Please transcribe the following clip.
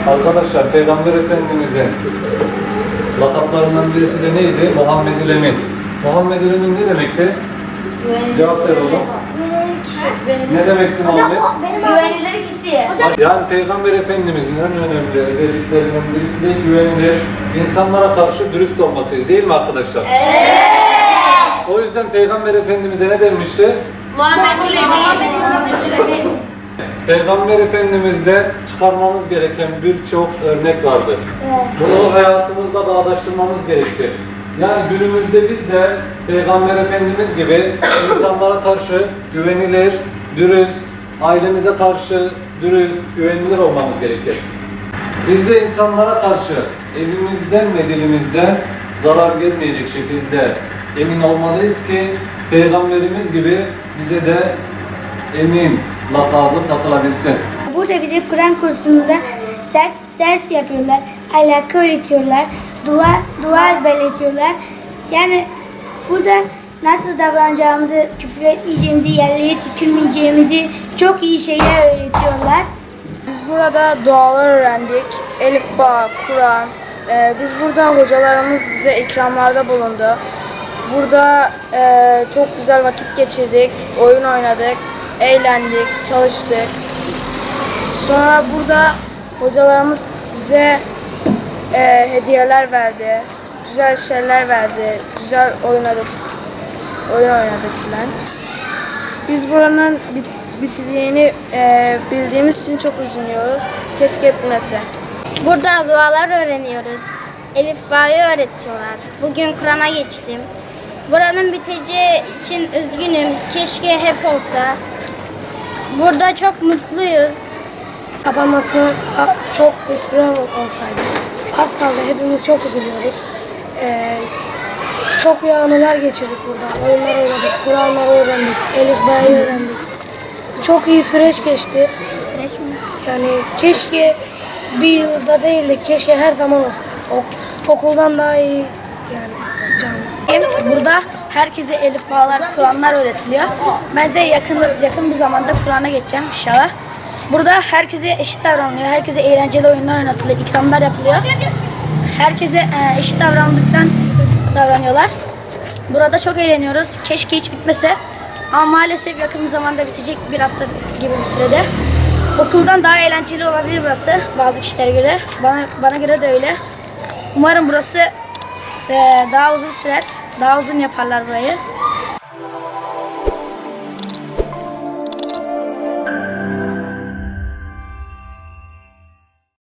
Arkadaşlar Peygamber Efendimiz'in lakaplarından birisi de neydi? Muhammedül Emin. Muhammedül Emin ne demekti? Cevap ver oğlum. Ne demekti Muhammed? Güvenilir kişi. Yani Peygamber Efendimiz'in en önemli özelliklerinden birisi de güvenilir, insanlara karşı dürüst olmasıydı, değil mi arkadaşlar? Evet. O yüzden Peygamber Efendimiz'e ne denmişti? Muhammedül Emin. Peygamber Efendimiz'de çıkarmamız gereken birçok örnek vardır. Bunu hayatımızla bağdaştırmamız gerekir. Yani günümüzde biz de Peygamber Efendimiz gibi insanlara karşı güvenilir, dürüst, ailemize karşı dürüst, güvenilir olmamız gerekir. Biz de insanlara karşı elimizden ve dilimizden zarar gelmeyecek şekilde emin olmalıyız ki Peygamberimiz gibi bize de emin lakabı takılabilsin. Burada bize Kur'an kursunda ders yapıyorlar, ahlakı öğretiyorlar, dua ezberletiyorlar. Yani burada nasıl davranacağımızı, küfür etmeyeceğimizi, yerlere tükürmeyeceğimizi çok iyi şeyler öğretiyorlar. Biz burada dualar öğrendik, elifba, Kur'an. Biz burada hocalarımız bize ikramlarda bulundu. Burada çok güzel vakit geçirdik, oyun oynadık, eğlendik, çalıştık. Sonra burada hocalarımız bize hediyeler verdi, güzel şeyler verdi, güzel oyun oynadık filan. Biz buranın biteceğini bildiğimiz için çok üzülüyoruz. Keşke bitmese. Burada dualar öğreniyoruz. Elifba'yı öğretiyorlar. Bugün Kur'an'a geçtim. Buranın biteceği için üzgünüm. Keşke hep olsa. Burada çok mutluyuz. Kapanmasına çok bir süre olsaydı. Az kaldı, hepimiz çok üzülüyoruz. Çok iyi anılar geçirdik burada. Oyunlar oynadık, Kur'anları öğrendik, elifbayı öğrendik. Çok iyi süreç geçti. Yani keşke bir yılda değil de keşke her zaman olsaydı. Okuldan daha iyi yani canlı. Burada herkese elifbalar, Kur'anlar öğretiliyor. Ben de yakın bir zamanda Kur'an'a geçeceğim inşallah. Burada herkese eşit davranılıyor. Herkese eğlenceli oyunlar oynatılıyor, ikramlar yapılıyor. Herkese eşit davranıyorlar. Burada çok eğleniyoruz. Keşke hiç bitmese. Ama maalesef yakın bir zamanda bitecek, bir hafta gibi bir sürede. Okuldan daha eğlenceli olabilir burası bazı kişilere göre. Bana göre de öyle. Umarım burası daha uzun sürer. Daha uzun yaparlar burayı.